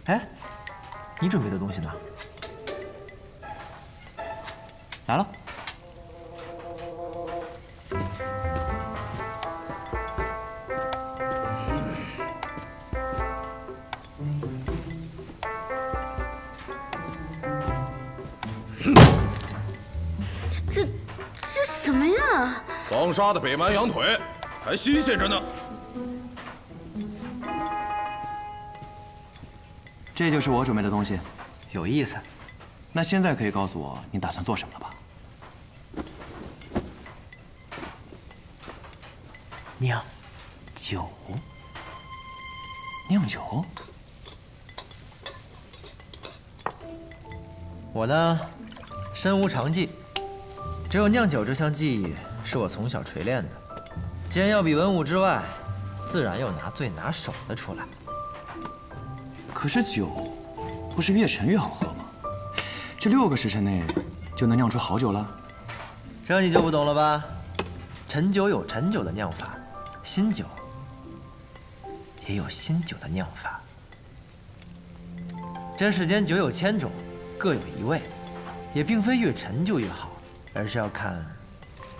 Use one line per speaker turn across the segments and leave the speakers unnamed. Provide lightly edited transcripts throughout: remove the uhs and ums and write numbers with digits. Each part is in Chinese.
哎，你准备的东西呢？
来了。
这什么呀？
刚杀的北蛮羊腿，还新鲜着呢。
这就是我准备的东西，
有意思。
那现在可以告诉我你打算做什么了吧？
酿酒，
酿酒。
我呢，身无长技，只有酿酒这项技艺是我从小锤炼的。既然要比文武之外，自然要拿最拿手的出来。
可是酒不是越陈越好喝吗？这6个时辰内就能酿出好酒了？
这你就不懂了吧？陈酒有陈酒的酿法，新酒也有新酒的酿法。这世间酒有千种，各有一味，也并非越陈就越好，而是要看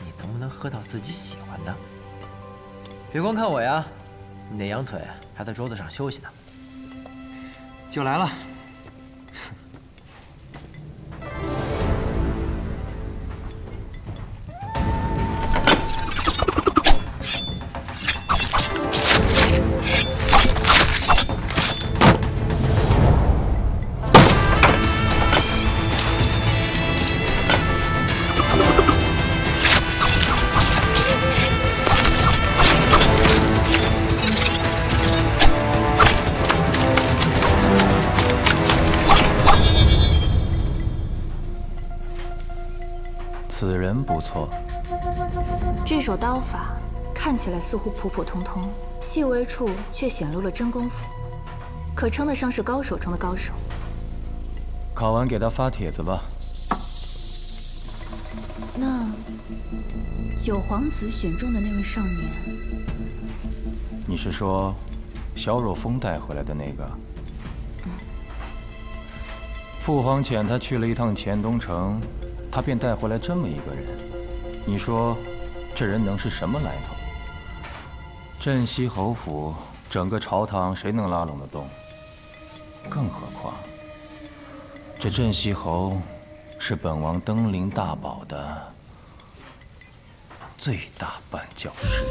你能不能喝到自己喜欢的。别光看我呀，你那羊腿还在桌子上休息呢。
酒来了。
此人不错。
这手刀法看起来似乎普普通通，细微处却显露了真功夫，可称得上是高手中的高手。
考完给他发帖子吧。
那九皇子选中的那位少年，
你是说萧若风带回来的那个？父皇遣他去了一趟乾东城，他便带回来这么一个人。你说这人能是什么来头？镇西侯府整个朝堂谁能拉拢得动？更何况这镇西侯是本王登临大宝的最大绊脚石。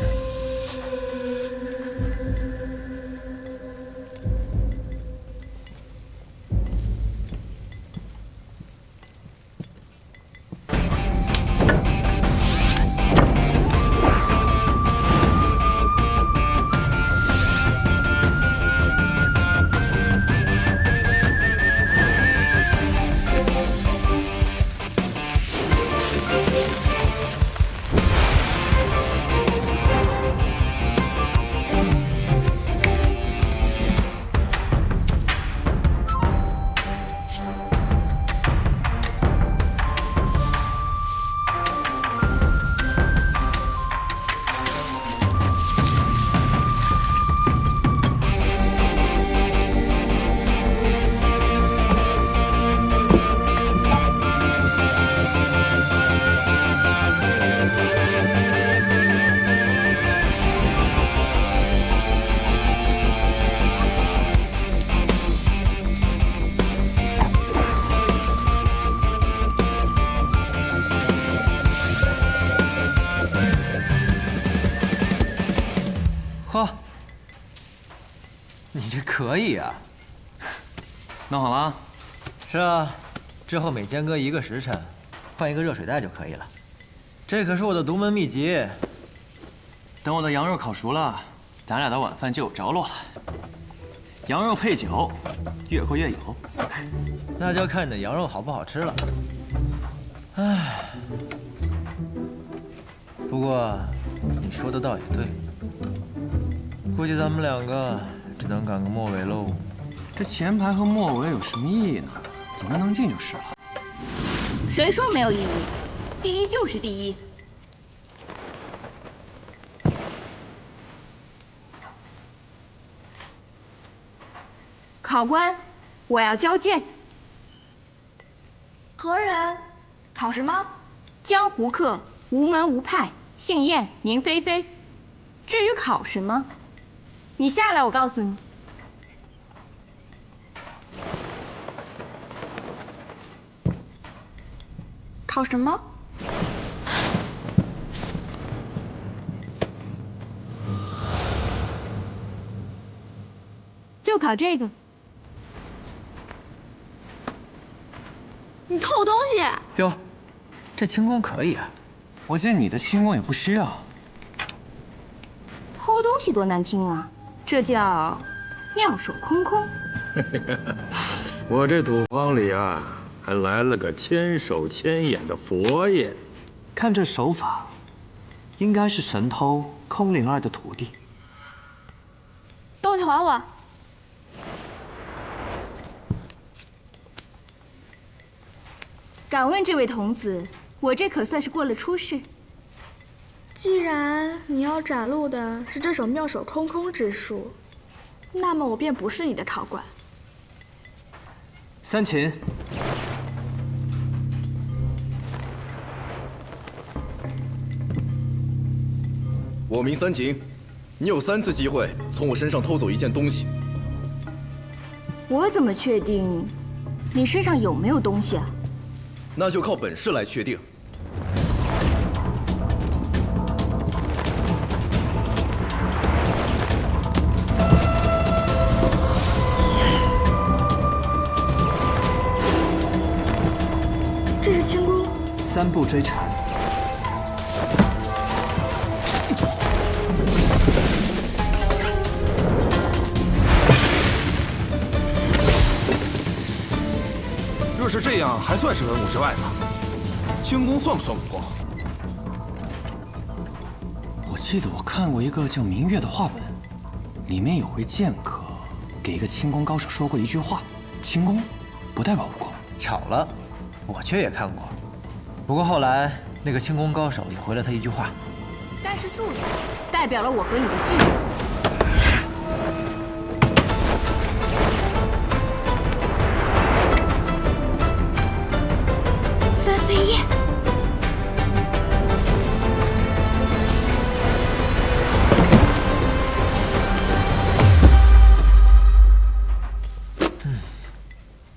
嚯，你这可以啊！
弄好了啊？
是啊，之后每间隔1个时辰，换一个热水袋就可以了。这可是我的独门秘籍。
等我的羊肉烤熟了，咱俩的晚饭就有着落了。羊肉配酒，越过越有。
那就要看你的羊肉好不好吃了。唉，不过你说的倒也对，估计咱们2个只能赶个末尾喽。
这前排和末尾有什么意义呢？走得能进就是了。
谁说没有意义？第一就是第一。考官，我要交卷。
何人？考什么？
江湖客，无门无派，姓燕，名菲菲。至于考什么，你下来，我告诉你。
考什么？
就考这个。
你偷东西！
哟，这轻功可以啊。
我见你的轻功也不虚啊。
偷东西多难听啊，这叫妙手空空。
我这土方里啊，还来了个千手千眼的佛爷。
看这手法，应该是神偷空灵儿的徒弟。
东西还我！
敢问这位童子，我这可算是过了初试。
既然你要展露的是这手妙手空空之术，那么我便不是你的考官。
三秦，
我名三秦，你有3次机会从我身上偷走一件东西。
我怎么确定你身上有没有东西啊？
那就靠本事来确定。
这是轻功。
3步追缠。
若是这样，还算是文武之外吗？轻功算不算武功？
我记得我看过一个叫明月的画本，里面有位剑客给一个轻功高手说过一句话：轻功不代表武功。
巧了，我却也看过。不过后来那个轻功高手也回了他一句话，
但是素质代表了我和你的距离。
三飞燕。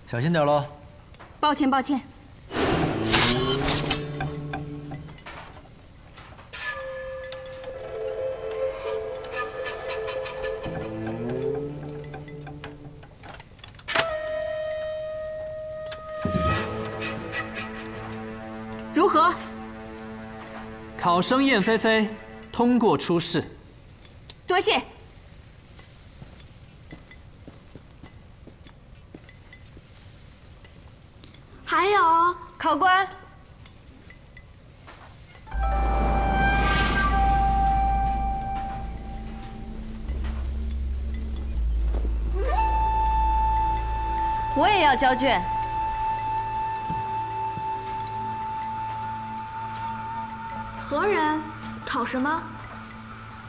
小心点喽。
抱歉，抱歉。如何？
考生燕菲菲通过初试。
多谢。
还有，
考官，我也要交卷。
何人？考什么？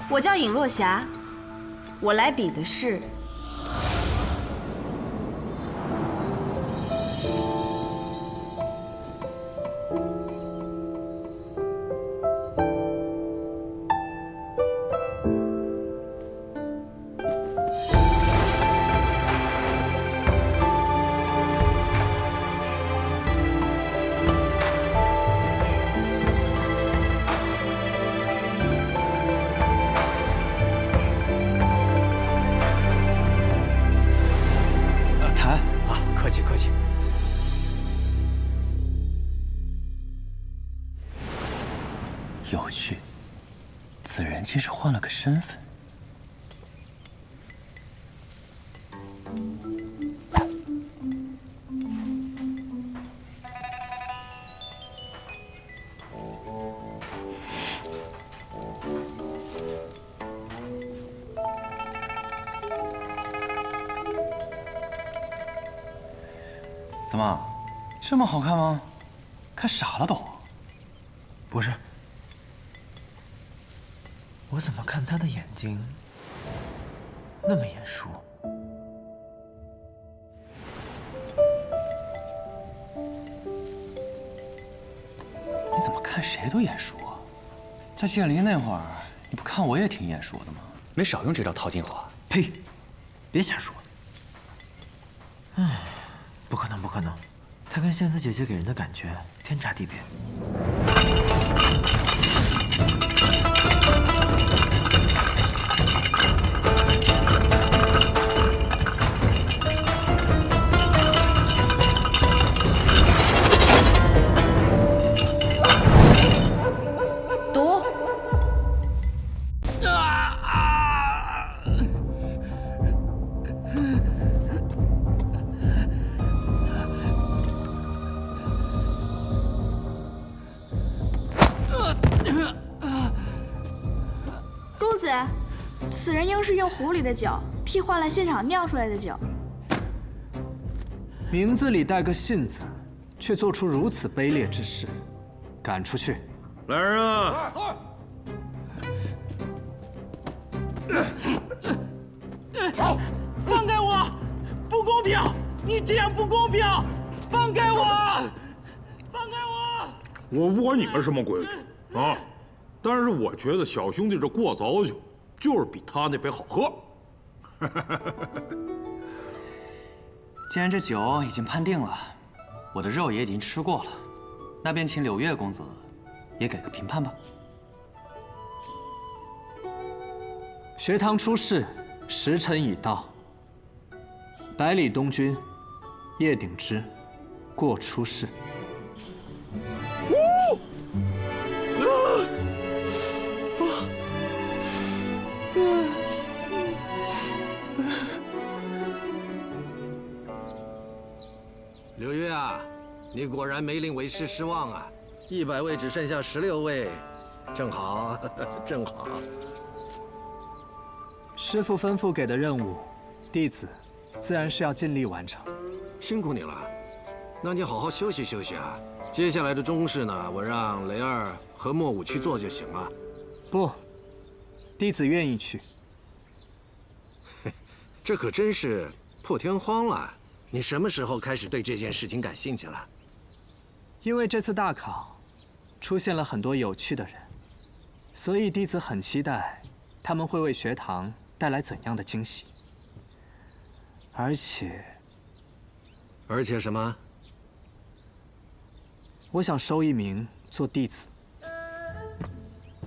我叫尹落霞，我来比的是。
客气。有趣，此人竟是换了个身份。怎么，这么好看吗？看傻了都。
不是，我怎么看他的眼睛那么眼熟？
看谁都眼熟啊。在剑林那会儿，你不看我也挺眼熟的吗？没少用这招套近乎。
呸！别瞎说。唉，不可能，不可能，她跟仙子姐姐给人的感觉天差地别。
毒。
公子，此人应是用狐狸的脚替换了现场酿出来的酒。
名字里带个信字，却做出如此卑劣之事，赶出去！
来人啊！
放开我！不公平！你这样不公平！放开我！放开我！
我不管你们什么规矩啊，但是我觉得小兄弟这过早酒就是比他那杯好喝。
既然这酒已经判定了，我的肉也已经吃过了，那便请柳月公子也给个评判吧。
学堂出事，时辰已到。百里东君、叶鼎之过出事。
柳月啊，你果然没令为师失望啊！100位只剩下16位，正好，正好。
师父吩咐给的任务，弟子自然是要尽力完成。
辛苦你了，那你好好休息休息啊。接下来的中事呢，我让雷儿和莫武去做就行了。
不，弟子愿意去。
这可真是破天荒了。你什么时候开始对这件事情感兴趣了？
因为这次大考，出现了很多有趣的人，所以弟子很期待他们会为学堂带来怎样的惊喜。而且
什么？
我想收一名做弟子。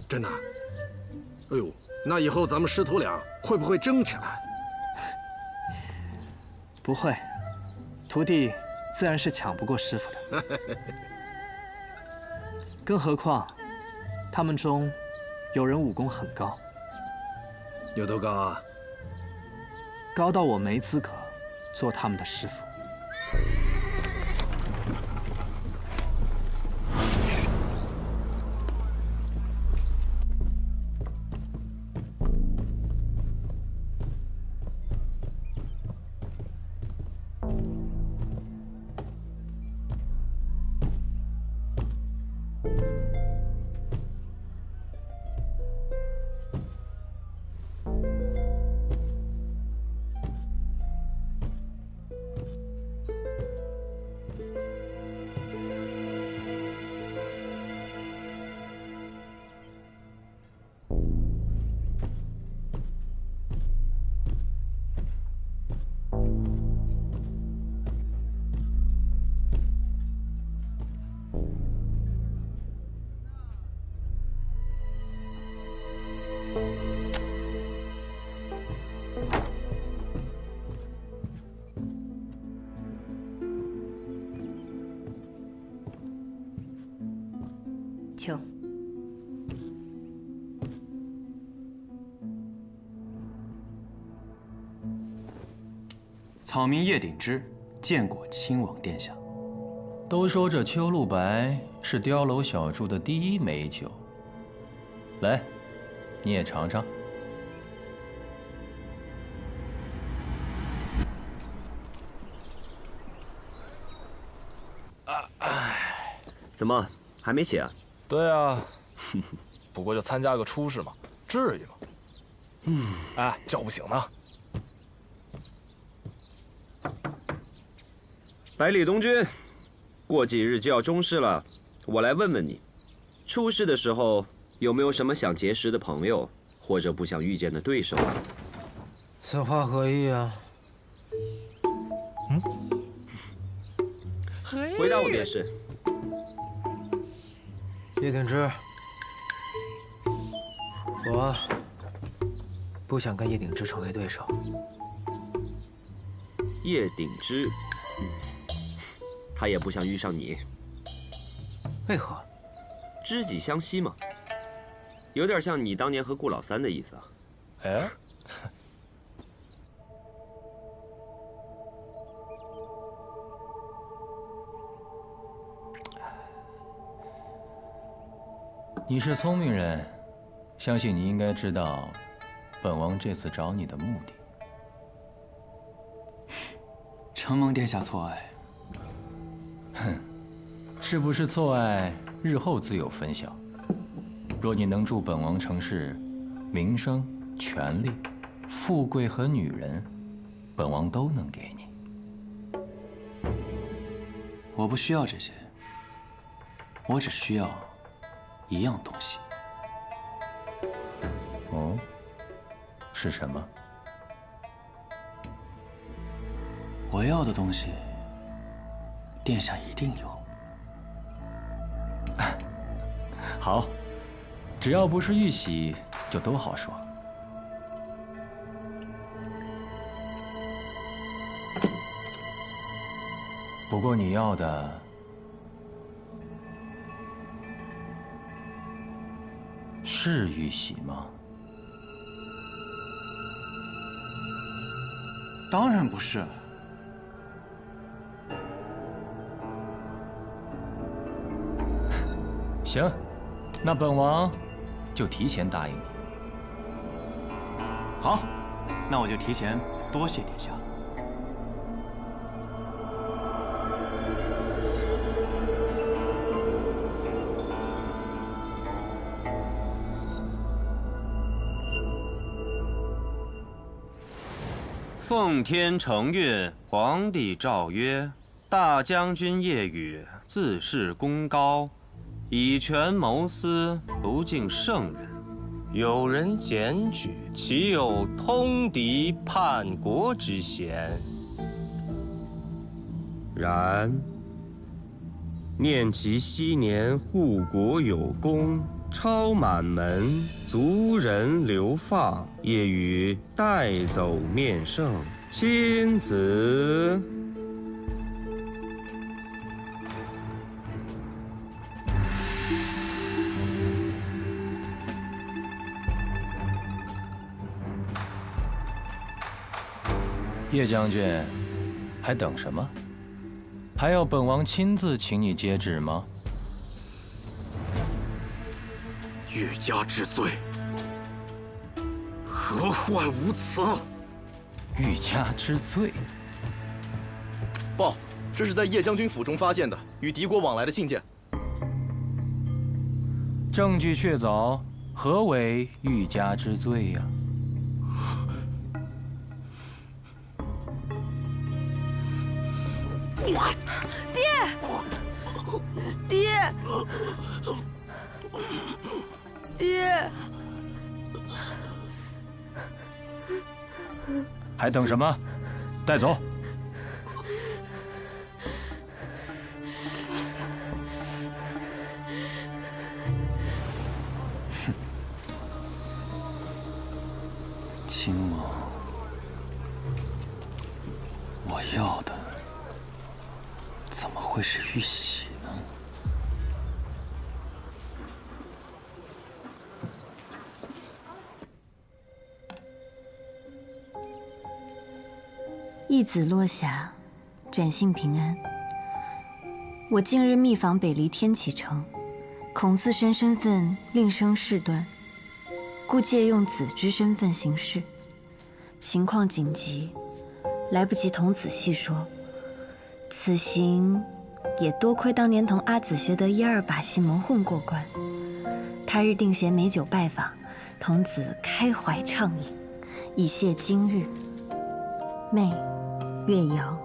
真的？哎呦，那以后咱们师徒俩会不会争起来？
不会。徒弟自然是抢不过师傅的，更何况他们中有人武功很高。
有多高啊？
高到我没资格做他们的师傅。
求。
草民叶鼎之见过亲王殿下。
都说这秋露白是碉楼小筑的第一美酒，来，你也尝尝。
怎么还没写啊？
对啊，不过就参加个初试嘛，至于吗？哎，叫不醒呢。
百里东君，过几日就要中试了，我来问问你，出事的时候有没有什么想结识的朋友，或者不想遇见的对手啊？
此话何意啊？
回答我便是。
叶挺之，我不想跟叶挺之成为对手。
叶鼎之，他也不想遇上你。
为何？
知己相惜嘛，有点像你当年和顾老三的意思啊。
哎，
你是聪明人，相信你应该知道，本王这次找你的目的。
承蒙殿下错爱。
哼，是不是错爱，日后自有分晓。若你能助本王成事，名声、权力、富贵和女人，本王都能给你。
我不需要这些，我只需要一样东西。
哦，是什么？
我要的东西，殿下一定有。
好，只要不是玉玺，就都好说。不过你要的是玉玺吗？
当然不是。
行，那本王就提前答应你。
好，那我就提前多谢殿下。
奉天承运，皇帝诏曰：大将军叶宇自恃功高，以权谋私，不敬圣人。有人检举，其有通敌叛国之嫌。然念其昔年护国有功，超满门，族人流放，业余带走面圣，亲子。
叶将军，还等什么？还要本王亲自请你接旨吗？
欲加之罪，何患无辞？
欲加之罪。
报，这是在叶将军府中发现的与敌国往来的信件。
证据确凿，何为欲加之罪呀？
爹，爹，
还等什么？带走。
哼，亲王，我要的怎么会是玉玺呢？
一子落下，展幸平安。我近日密访北离天启城，恐自身身份另生事端，故借用子之身份行事。情况紧急，来不及同子细说。此行也多亏当年同阿紫学得一二把戏蒙混过关。他日定携美酒拜访，童子开怀畅饮，以谢今日。妹。月瑶，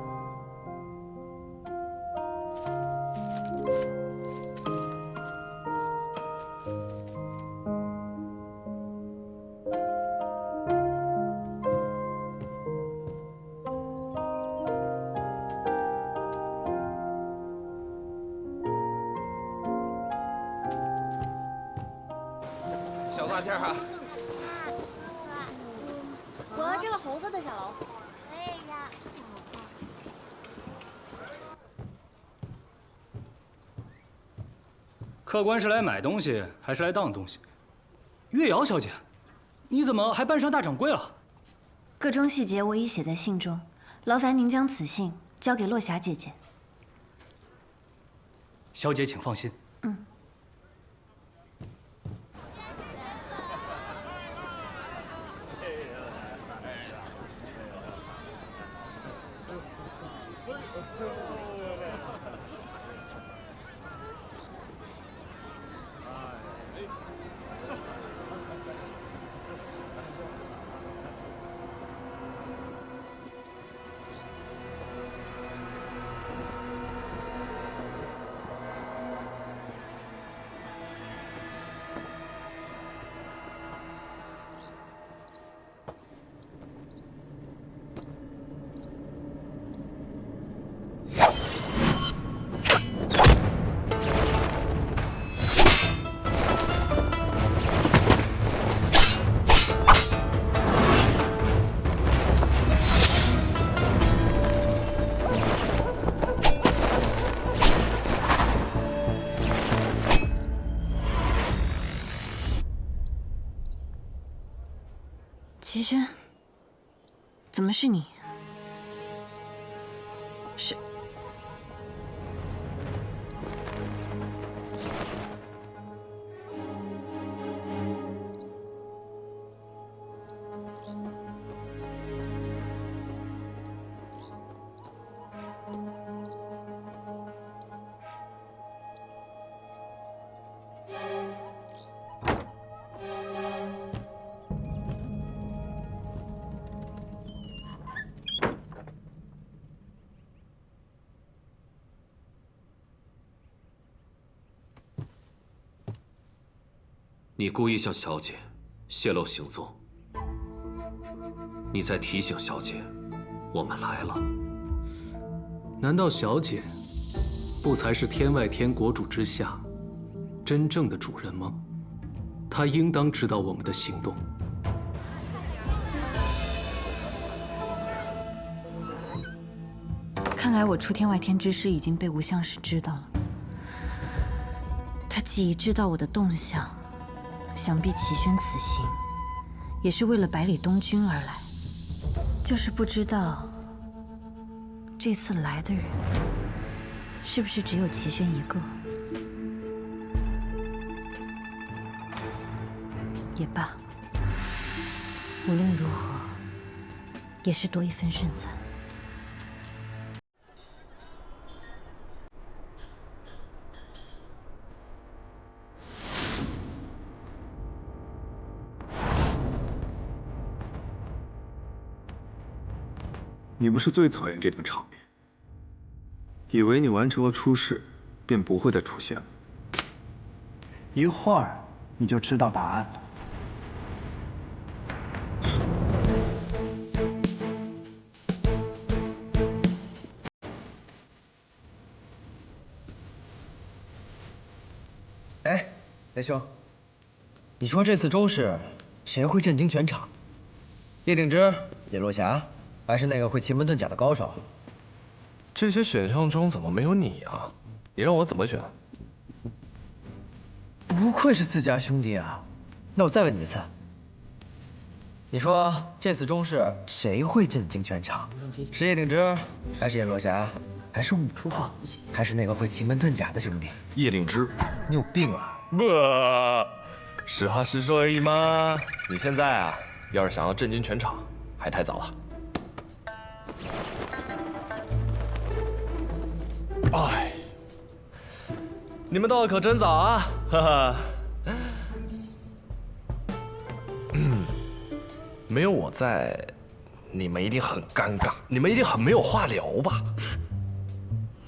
小挂件哈。
我要这个红色的小老虎。
我也要。
客官是来买东西还是来当东西？月瑶小姐，你怎么还扮上大掌柜了？
各中细节我已写在信中，劳烦您将此信交给落霞姐姐。
小姐请放心。
嗯。齐轩，怎么是你？是。
你故意向小姐泄露行踪，你在提醒小姐，我们来了。难道小姐不才是天外天国主之下真正的主人吗？她应当知道我们的行动。
看来我出天外天之事已经被吴相使知道了。他既已知道我的动向，想必齐轩此行也是为了百里东军而来，就是不知道这次来的人是不是只有齐轩一个。也罢，无论如何，也是多一分胜算。
你不是最讨厌这种场面？以为你完成了出事，便不会再出现了。
一会儿你就知道答案了。
哎，雷兄，你说这次周氏谁会震惊全场？叶鼎之、叶落霞，还是那个会奇门遁甲的高手？
这些选项中怎么没有你啊？你让我怎么选？
不愧是自家兄弟啊！那我再问你一次，你说这次中试谁会震惊全场？是叶鼎之，还是叶落霞，还是武初浩，还是那个会奇门遁甲的兄弟？
叶鼎之，
你有病啊！
不，实话实说而已嘛。你现在啊，要是想要震惊全场，还太早了。哎，你们到的可真早啊！哈哈。没有我在，你们一定很尴尬，你们一定很没有话聊吧？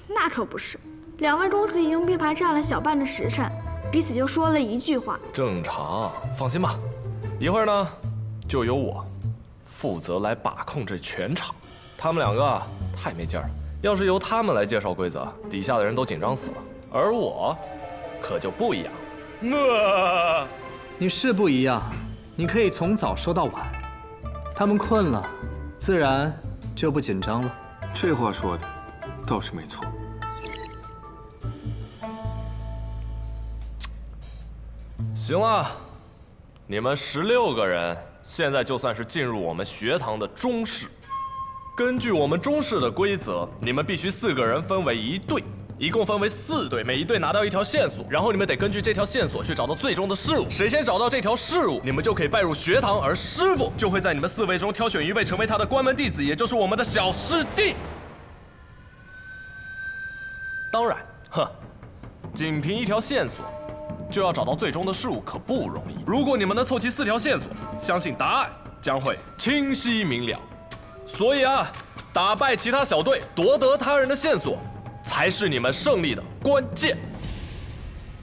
那可不是，两位公子已经并排站了小半的时辰，彼此就说了一句话。
正常，放心吧。一会儿呢，就由我负责来把控这全场。他们两个太没劲儿了，要是由他们来介绍规则，底下的人都紧张死了。而我，可就不一样。
你是不一样，你可以从早说到晚。他们困了，自然就不紧张了。
这话说的倒是没错。
行了，你们16个人现在就算是进入我们学堂的中试。根据我们中试的规则，你们必须4个人分为1队。一共分为4队，每一队拿到一条线索，然后你们得根据这条线索去找到最终的事物。谁先找到这条事物，你们就可以拜入学堂，而师傅就会在你们4位中挑选1位成为他的关门弟子，也就是我们的小师弟。当然，仅凭一条线索就要找到最终的事物可不容易。如果你们能凑齐4条线索，相信答案将会清晰明了。所以打败其他小队，夺得他人的线索，才是你们胜利的关键。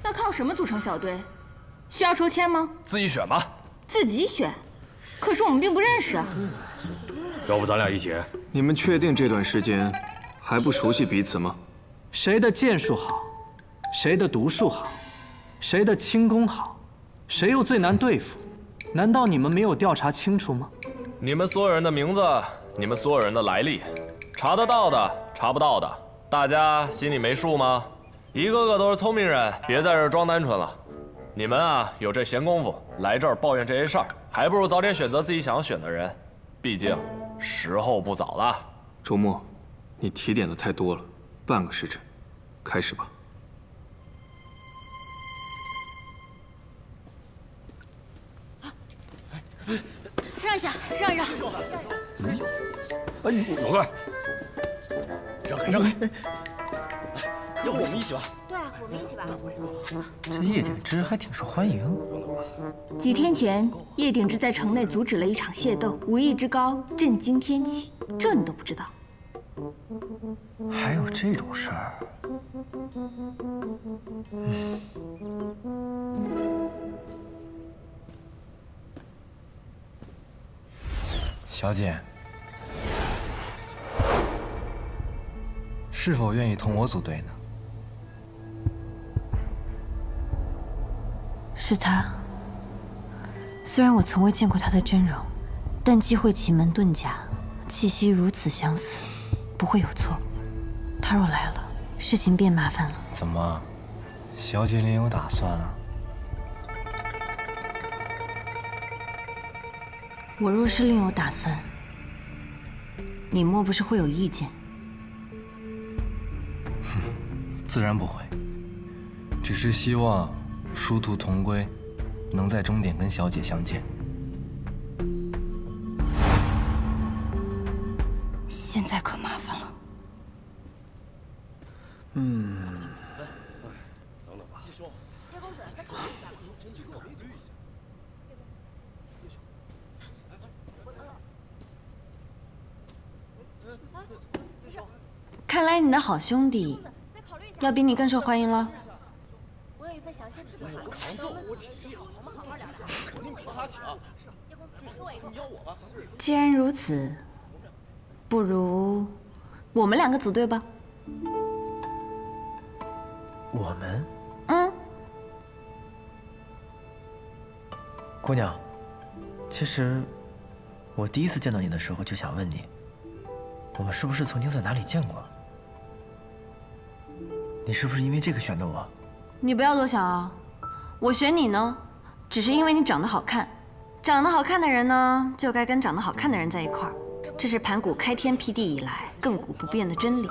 那靠什么组成小队？需要抽签吗？
自己选吧。
自己选？可是我们并不认识啊。
要不咱俩一起？
你们确定这段时间还不熟悉彼此吗？
谁的剑术好，谁的毒术好，谁的轻功好，谁又最难对付？难道你们没有调查清楚吗？
你们所有人的名字，你们所有人的来历，查得到的，查不到的，大家心里没数吗？一个个都是聪明人，别在这儿装单纯了。你们有这闲工夫来这儿抱怨这些事儿，还不如早点选择自己想要选的人。毕竟时候不早了。
周末，你提点的太多了，半个时辰，开始吧。
让一下，让一让。
哎，走开！让开，让开！要不我们一起吧？
对啊，我们一起吧。
这叶鼎之还挺受欢迎。
几天前，叶鼎之在城内阻止了一场械斗，武艺之高，震惊天启。这你都不知道？
还有这种事儿？小姐，是否愿意同我组队呢？
是他。虽然我从未见过他的真容，但机会奇门遁甲，气息如此相似，不会有错。他若来了，事情便麻烦了。
怎么，小姐另有打算啊？
我若是另有打算，你莫不是会有意见？
自然不会，只是希望殊途同归，能在终点跟小姐相见。
现在可麻烦了。
等等吧，叶兄，
叶公子，再考虑一下吧。
真去跟我们捋一下。
看来你的好兄弟要比你更受欢迎了。
我有一份详细的计划，我提议好，我们好好聊聊。
肯定比他强。
叶公子，跟我一块。
你邀我吧。
既然如此，不如我们2个组队吧。
我们？姑娘，其实我第一次见到你的时候就想问你，我们是不是曾经在哪里见过？你是不是因为这个选的我？
你不要多想啊，我选你呢，只是因为你长得好看。长得好看的人呢，就该跟长得好看的人在一块儿，这是盘古开天辟地以来亘古不变的真理。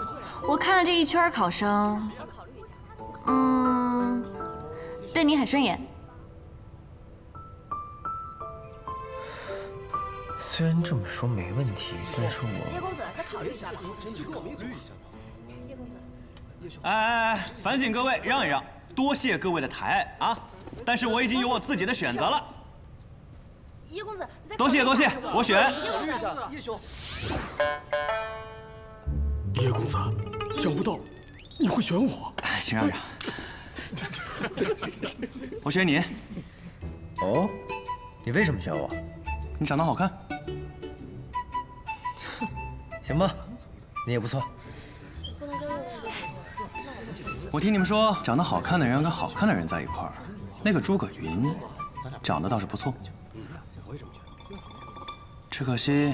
我看了这一圈考生，对你很顺眼。
虽然这么说没问题，但是
叶公子，再考虑一下吧。
真去跟我们捋一下吧。
叶公子。
哎，烦请各位让一让，多谢各位的抬爱啊！但是我已经有我自己的选择了。
叶公子，
多谢多谢，我选。
叶兄。叶公子，想不到你会选我。
请让让。我选你。
哦，你为什么选我？
你长得好看。
行吧，你也不错。
我听你们说，长得好看的人跟好看的人在一块儿，那个诸葛云，
长得倒是不错。只可惜，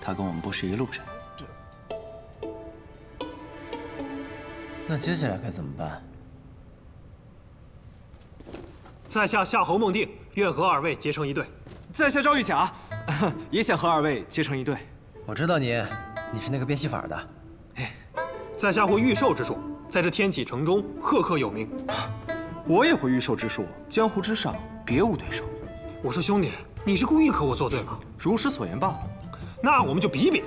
他跟我们不是一路人。
那接下来该怎么办？
在下夏侯孟定，愿和二位结成一队。
在下赵玉甲，也想和二位结成一队。
我知道你是那个变戏法的。
在下会御兽之术，在这天启城中赫赫有名。
我也会御兽之术，江湖之上别无对手。
我说兄弟，你是故意和我作对吗？
如实所言罢了。
那我们就比比。